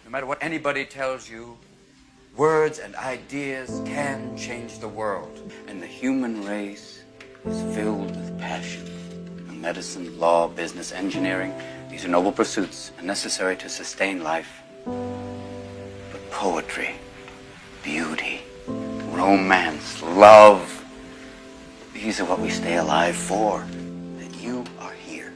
No matter what anybody tells you, words and ideas can change the world. And the human race is filled with passion. Medicine, law, business, engineering, these are noble pursuits and necessary to sustain life. But poetry, beauty, romance, love, these are what we stay alive for. That you are here.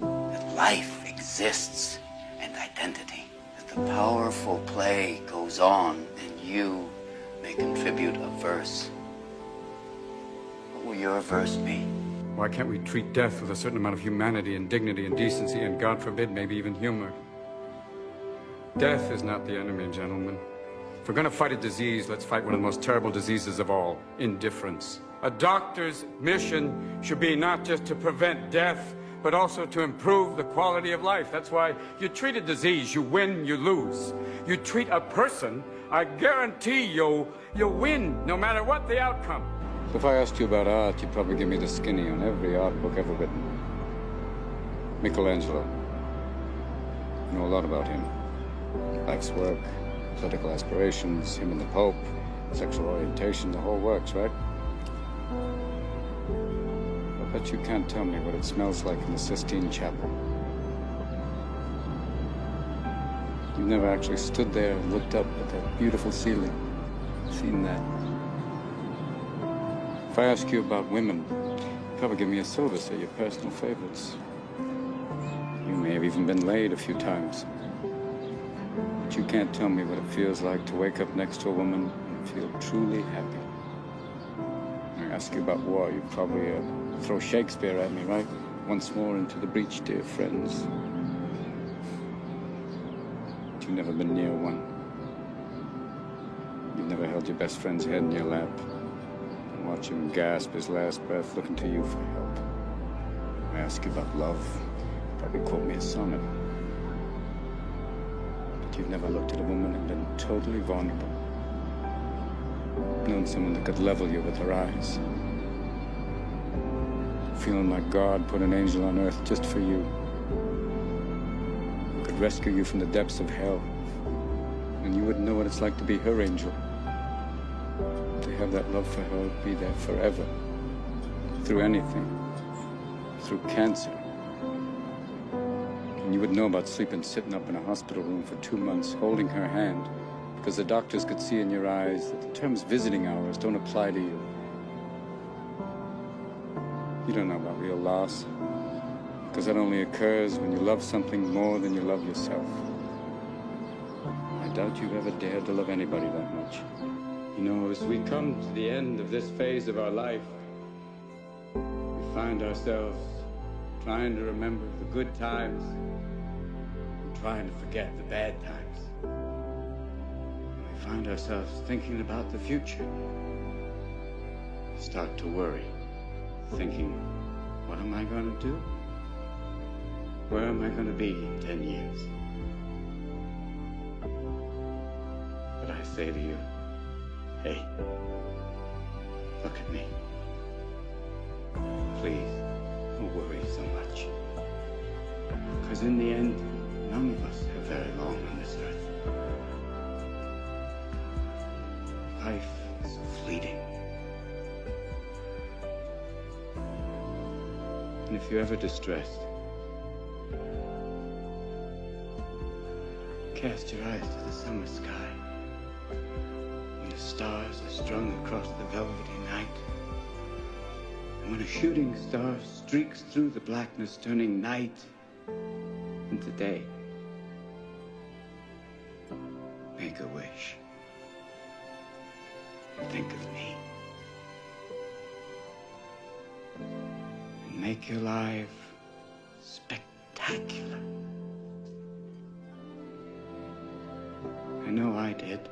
That life exists and identity. That the powerful play goes on and you may contribute a verse. What will your verse be? Why can't we treat death with a certain amount of humanity and dignity and decency and, God forbid, maybe even humor? Death is not the enemy, gentlemen. If we're going to fight a disease, let's fight one of the most terrible diseases of all, indifference. A doctor's mission should be not just to prevent death, but also to improve the quality of life. That's why you treat a disease, you win, you lose. You treat a person, I guarantee you'll win, no matter what the outcome. If I asked you about art, you'd probably give me the skinny on every art book ever written. Michelangelo. You know a lot about him. Life's work, political aspirations, him and the Pope, sexual orientation, the whole works, right? I bet you can't tell me what it smells like in the Sistine Chapel. You've never actually stood there and looked up at that beautiful ceiling, seen that. If I ask you about women, you'd probably give me a syllabus of your personal favorites. You may have even been laid a few times. But you can't tell me what it feels like to wake up next to a woman and feel truly happy. I ask you about war, you'd probably throw Shakespeare at me, right? Once more into the breach, dear friends. But you've never been near one. You've never held your best friend's head in your lap. Watch him gasp his last breath, looking to you for help. I ask you about love, probably quote me a sonnet. But you've never looked at a woman and been totally vulnerable. Known someone that could level you with her eyes. Feeling like God put an angel on earth just for you. Who could rescue you from the depths of hell. And you wouldn't know what it's like to be her angel. To have that love for her be there forever. Through anything. Through cancer. And you would know about sleeping sitting up in a hospital room for 2 months, holding her hand, because the doctors could see in your eyes that the terms visiting hours don't apply to you. You don't know about real loss, because that only occurs when you love something more than you love yourself. I doubt you've ever dared to love anybody that much. You know, as we come to the end of this phase of our life, we find ourselves trying to remember the good times and trying to forget the bad times. We find ourselves thinking about the future. We start to worry, thinking, what am I going to do? Where am I going to be in 10 years? But I say to you, hey, look at me. Please, don't worry so much. Because in the end, none of us have very long on this earth. Life is fleeting. And if you're ever distressed, cast your eyes to the summer sky. When the stars are strung across the velvety night. And when a shooting star streaks through the blackness, turning night into day. Make a wish. And think of me. And make your life spectacular. I know I did.